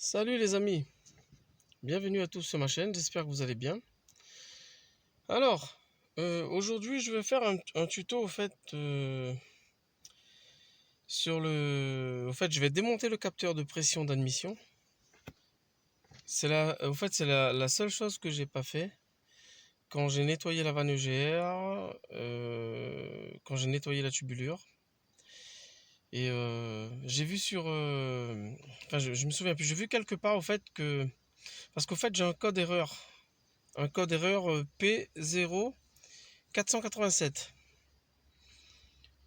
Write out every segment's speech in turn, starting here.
Salut les amis, bienvenue à tous sur ma chaîne, j'espère que vous allez bien. Alors, aujourd'hui je vais faire un tuto au fait je vais démonter le capteur de pression d'admission. C'est la seule chose que j'ai pas fait quand j'ai nettoyé la vanne EGR, quand j'ai nettoyé la tubulure. Et j'ai vu je me souviens plus, j'ai vu quelque part au fait que, parce qu'au fait j'ai un code erreur. Un code erreur P0487.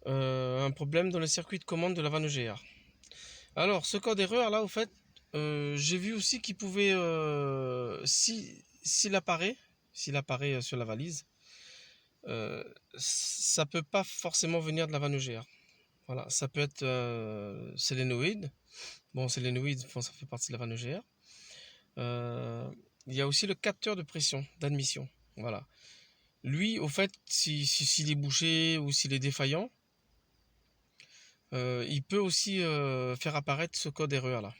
Un problème dans le circuit de commande de la vanne EGR. Alors, ce code erreur là, au fait, j'ai vu aussi qu'il pouvait, s'il apparaît sur la valise, ça peut pas forcément venir de la vanne EGR. Voilà, ça peut être sélénoïde. Bon, sélénoïde, ça fait partie de la vanne EGR. Il y a aussi le capteur de pression d'admission. Voilà. Lui, au fait, s'il est bouché ou s'il est défaillant, il peut aussi faire apparaître ce code erreur là.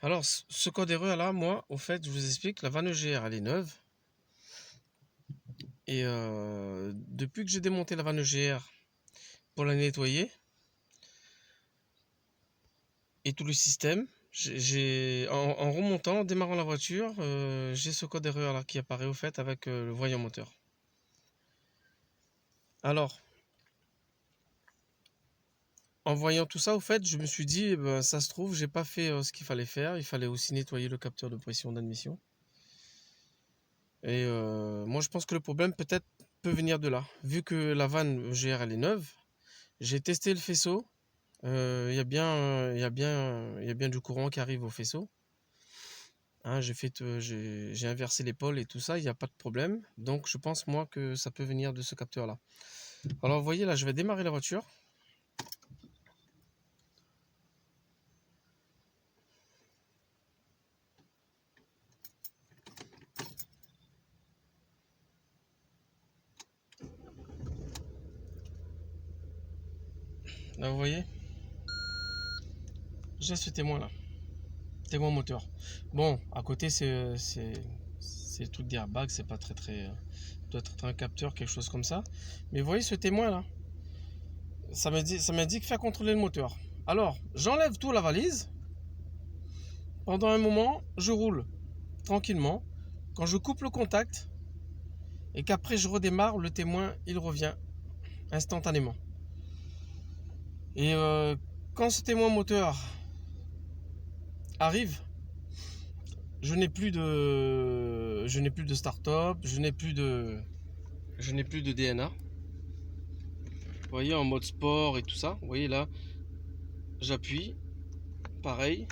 Alors, ce code erreur là, moi, au fait, je vous explique, la vanne EGR, elle est neuve. Et depuis que j'ai démonté la vanne EGR pour la nettoyer, et tout le système, en remontant, en démarrant la voiture, j'ai ce code erreur là qui apparaît au fait avec le voyant moteur. Alors, en voyant tout ça, au fait, je me suis dit, eh ben, ça se trouve, j'ai pas fait ce qu'il fallait faire. Il fallait aussi nettoyer le capteur de pression d'admission. Et moi, je pense que le problème peut-être peut venir de là. Vu que la vanne EGR elle est neuve, j'ai testé le faisceau. Il y a bien du courant qui arrive au faisceau. Hein, j'ai inversé les pôles et tout ça, il n'y a pas de problème. Donc, je pense moi que ça peut venir de ce capteur-là. Alors, vous voyez là, je vais démarrer la voiture. Là, vous voyez, j'ai ce témoin là. Témoin moteur. Bon, à côté, c'est le truc d'airbag, c'est pas très. Doit être un capteur, quelque chose comme ça. Mais vous voyez ce témoin là, ça m'indique faire contrôler le moteur. Alors, j'enlève tout la valise. Pendant un moment, je roule tranquillement. Quand je coupe le contact et qu'après je redémarre, le témoin il revient instantanément. Et quand ce témoin moteur arrive, je n'ai plus de start-up, je n'ai plus de DNA. Vous voyez, en mode sport et tout ça. Vous voyez là, j'appuie, pareil,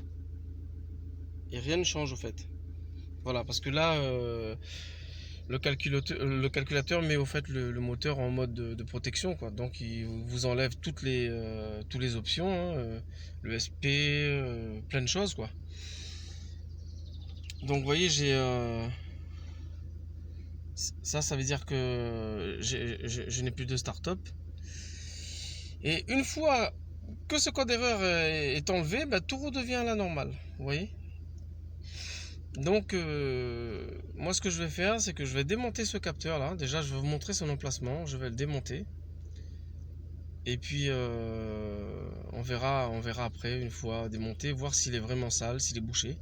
et rien ne change au fait. Voilà, parce que là, le calculateur met au fait le moteur en mode de protection, quoi. Donc il vous enlève toutes les options, hein, le SP, plein de choses, quoi. Donc vous voyez, ça veut dire que je n'ai plus de start-up. Et une fois que ce code erreur est enlevé, bah, tout redevient à la normale. Vous voyez. Donc moi ce que je vais faire, c'est que je vais démonter ce capteur là. Déjà je vais vous montrer son emplacement, je vais le démonter. Et puis on verra après, une fois démonté, voir s'il est vraiment sale, s'il est bouché.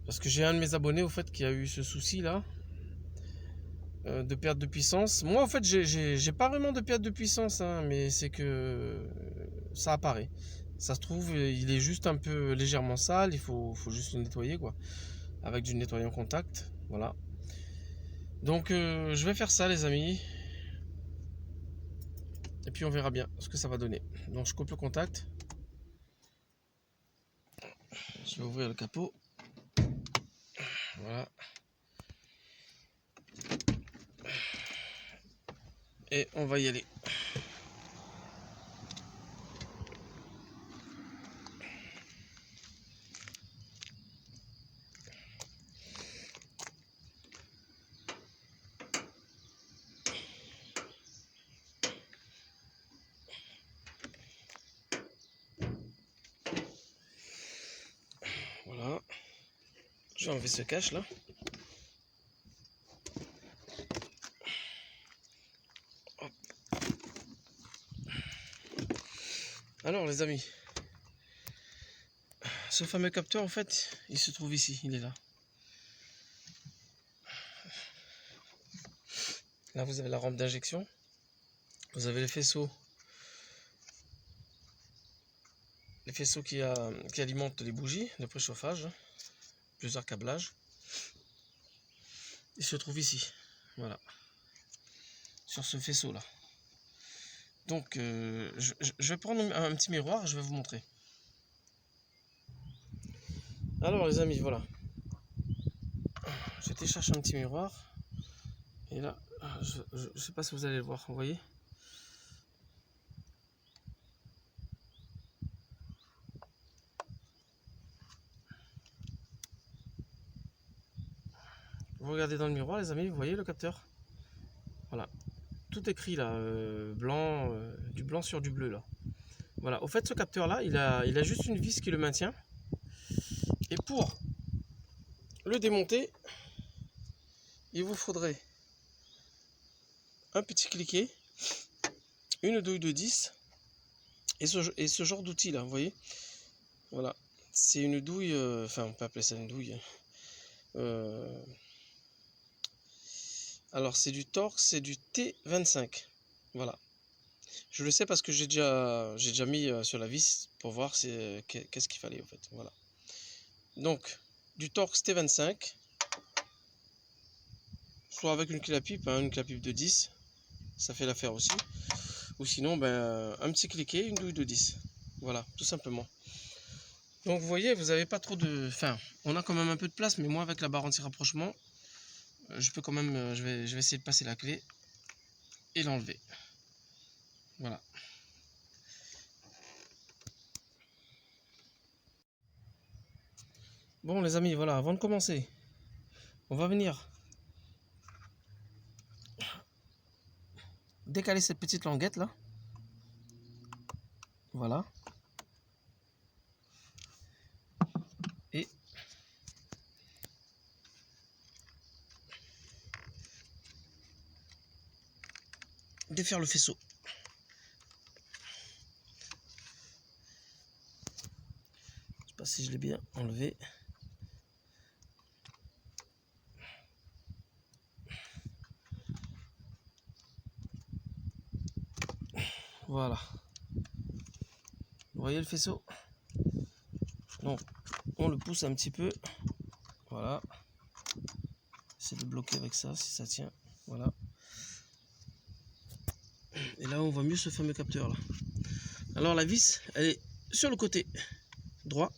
Parce que j'ai un de mes abonnés au fait qui a eu ce souci là de perte de puissance. Moi en fait j'ai pas vraiment de perte de puissance, hein, mais c'est que ça apparaît. Ça se trouve il est juste un peu légèrement sale, il faut juste le nettoyer quoi. Avec du nettoyant contact, voilà. Donc je vais faire ça les amis. Et puis on verra bien ce que ça va donner. Donc je coupe le contact. Je vais ouvrir le capot. Voilà. Et on va y aller. Voilà. Je vais enlever ce cache là. Hop. Alors les amis, ce fameux capteur en fait, il se trouve ici, il est là. Là vous avez la rampe d'injection, vous avez les faisceaux qui alimentent les bougies de préchauffage, plusieurs câblages. Il se trouve ici, voilà, sur ce faisceau là. Donc je vais prendre un petit miroir, je vais vous montrer. Alors les amis, voilà, je télécharge un petit miroir et là je sais pas si vous allez le voir, vous voyez. Vous regardez dans le miroir les amis, vous voyez le capteur. Voilà, tout écrit là, blanc, du blanc sur du bleu là. Voilà, au fait ce capteur là, il a juste une vis qui le maintient. Et pour le démonter, il vous faudrait un petit cliquet, une douille de 10 et ce genre d'outil là, vous voyez. Voilà, c'est une douille, enfin on peut appeler ça une douille. Alors c'est du Torx, c'est du T25. Voilà. Je le sais parce que j'ai déjà mis sur la vis pour voir qu'est-ce qu'il fallait en fait. Voilà. Donc du Torx T25, soit avec une clé à pipe, hein, une clé à pipe de 10, ça fait l'affaire aussi. Ou sinon ben, un petit cliquet, une douille de 10. Voilà, tout simplement. Donc vous voyez, vous n'avez pas trop de... Enfin, on a quand même un peu de place, mais moi avec la barre anti-rapprochement, je peux quand même... je vais essayer de passer la clé et l'enlever. Voilà. Bon les amis, voilà, avant de commencer, on va venir décaler cette petite languette là. Voilà. Et défaire le faisceau. Je sais pas si je l'ai bien enlevé. Voilà. Vous voyez le faisceau? Donc on le pousse un petit peu. Voilà. C'est de bloquer avec ça si ça tient. Voilà. Et là on voit mieux ce fameux capteur là. Alors la vis, elle est sur le côté droit.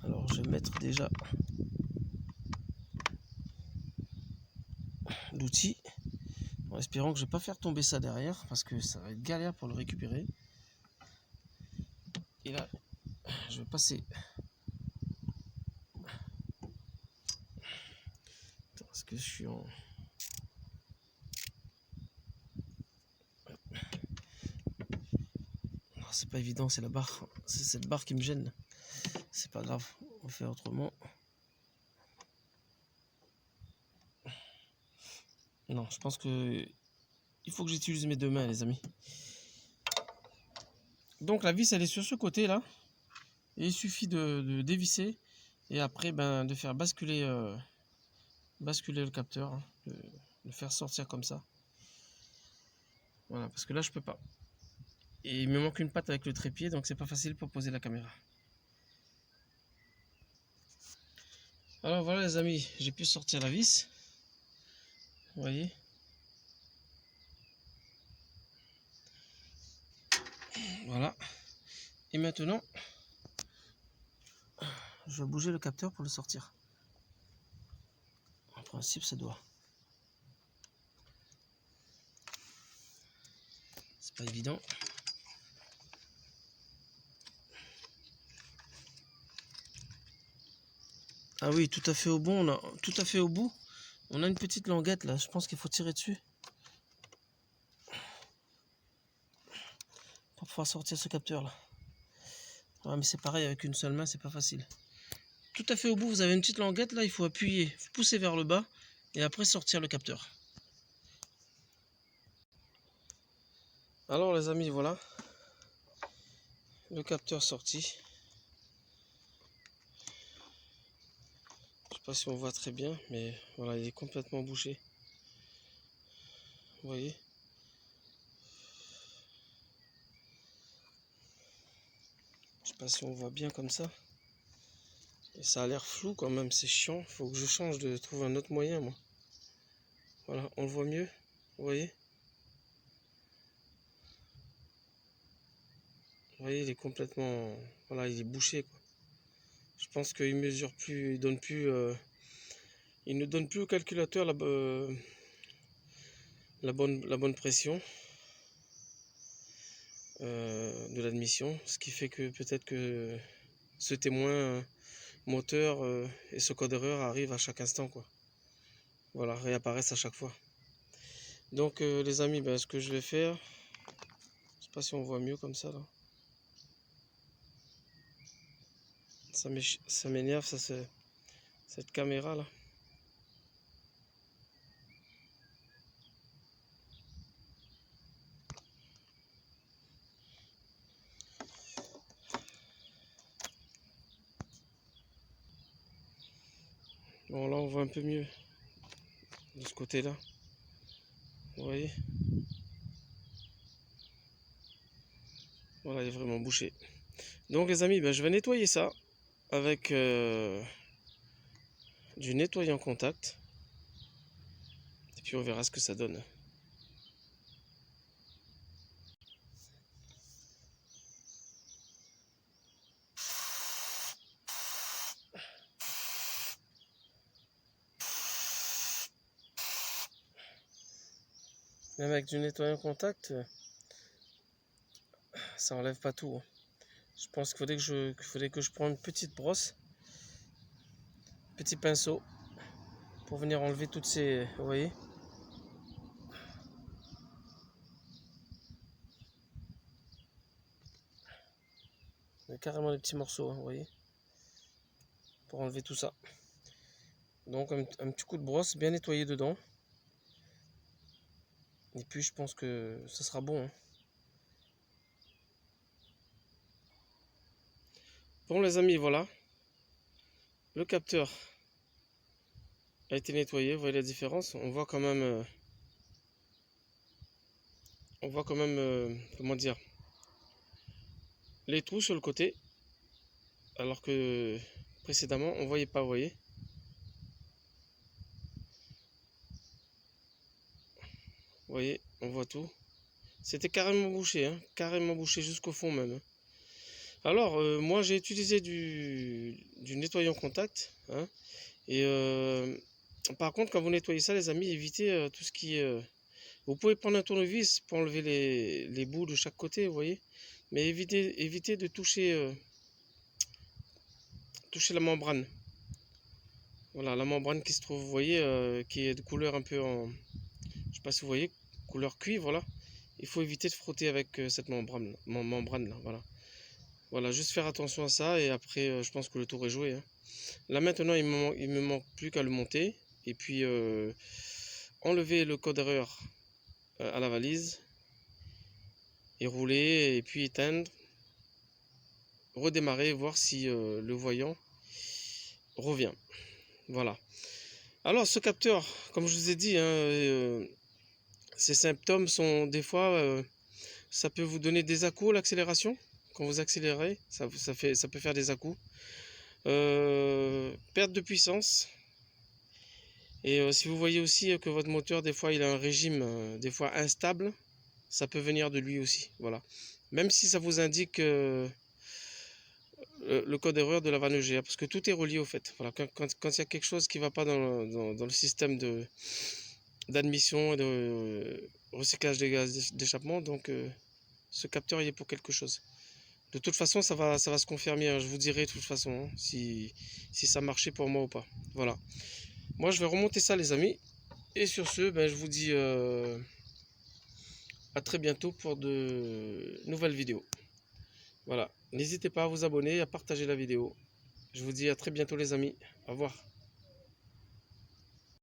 Alors je vais mettre déjà l'outil en espérant que je ne vais pas faire tomber ça derrière parce que ça va être galère pour le récupérer. Et là je vais passer parce que je suis en... C'est pas évident, c'est la barre, c'est cette barre qui me gêne. C'est pas grave, on fait autrement. Non, je pense que il faut que j'utilise mes deux mains, les amis. Donc la vis, elle est sur ce côté là. Et il suffit de dévisser et après ben, de faire basculer le capteur, hein, de le faire sortir comme ça. Voilà, parce que là je peux pas. Et il me manque une patte avec le trépied, donc c'est pas facile pour poser la caméra. Alors voilà les amis, j'ai pu sortir la vis. Vous voyez. Voilà. Et maintenant, je vais bouger le capteur pour le sortir. En principe, ça doit. C'est pas évident. Ah oui, tout à fait au bon, tout à fait au bout. On a une petite languette là, je pense qu'il faut tirer dessus. pouvoir sortir ce capteur là. Ouais, mais c'est pareil, avec une seule main, c'est pas facile. Tout à fait au bout, vous avez une petite languette là, il faut appuyer, pousser vers le bas et après sortir le capteur. Alors les amis, voilà le capteur sorti. Je sais pas si on voit très bien, mais voilà, il est complètement bouché. Vous voyez? Je sais pas si on voit bien comme ça. Et ça a l'air flou quand même, c'est chiant. Faut que je change, de trouver un autre moyen moi. Voilà, on le voit mieux. Vous voyez? Vous voyez, il est complètement... Voilà, il est bouché quoi. Je pense qu'il mesure plus, il donne plus... il ne donne plus au calculateur la bonne pression de l'admission. Ce qui fait que peut-être que ce témoin moteur et ce code erreur arrivent à chaque instant quoi. Voilà, réapparaissent à chaque fois. Donc les amis, ben, ce que je vais faire, je sais pas si on voit mieux comme ça là. Ça m'énerve ça, cette caméra là. Bon là on voit un peu mieux de ce côté là. Vous voyez? Voilà, il est vraiment bouché. Donc les amis, ben, je vais nettoyer ça avec du nettoyant contact. Et puis on verra ce que ça donne. Même avec du nettoyant contact, ça enlève pas tout. Je pense qu'il faudrait que je prenne une petite brosse, petit pinceau, pour venir enlever toutes ces... Vous voyez? Il y a carrément des petits morceaux, hein, vous voyez? Pour enlever tout ça. Donc un petit coup de brosse, bien nettoyé dedans. Et puis je pense que ça sera bon. Hein. Bon les amis, voilà. Le capteur a été nettoyé, vous voyez la différence. On voit quand même... comment dire, les trous sur le côté. Alors que précédemment, on voyait pas, vous voyez. Vous voyez, on voit tout. C'était carrément bouché jusqu'au fond même. Hein. Alors, moi j'ai utilisé du nettoyant contact. Hein, et par contre, quand vous nettoyez ça, les amis, évitez tout ce qui est... vous pouvez prendre un tournevis pour enlever les bouts de chaque côté, vous voyez. Mais évitez de toucher la membrane. Voilà, la membrane qui se trouve, vous voyez, qui est de couleur un peu en... Je sais pas si vous voyez, couleur cuivre, là. Il faut éviter de frotter avec cette membrane là, voilà. Voilà, juste faire attention à ça et après, je pense que le tour est joué. Hein. Là maintenant, il me manque plus qu'à le monter et puis enlever le code erreur à la valise et rouler et puis éteindre, redémarrer, voir si le voyant revient. Voilà. Alors ce capteur, comme je vous ai dit, hein, ces symptômes sont des fois, ça peut vous donner des à-coups l'accélération. Quand vous accélérez, ça peut faire des à-coups. Perte de puissance. Et si vous voyez aussi que votre moteur, des fois, il a un régime, des fois instable, ça peut venir de lui aussi. Voilà. Même si ça vous indique le code erreur de la vanne EGA, parce que tout est relié au fait. Voilà. Quand il y a quelque chose qui ne va pas dans le système d'admission et de recyclage des gaz d'échappement, donc ce capteur il est pour quelque chose. De toute façon, ça va se confirmer. Hein. Je vous dirai de toute façon hein, si ça marchait pour moi ou pas. Voilà. Moi, je vais remonter ça, les amis. Et sur ce, ben, je vous dis à très bientôt pour de nouvelles vidéos. Voilà, n'hésitez pas à vous abonner et à partager la vidéo. Je vous dis à très bientôt les amis. Au revoir.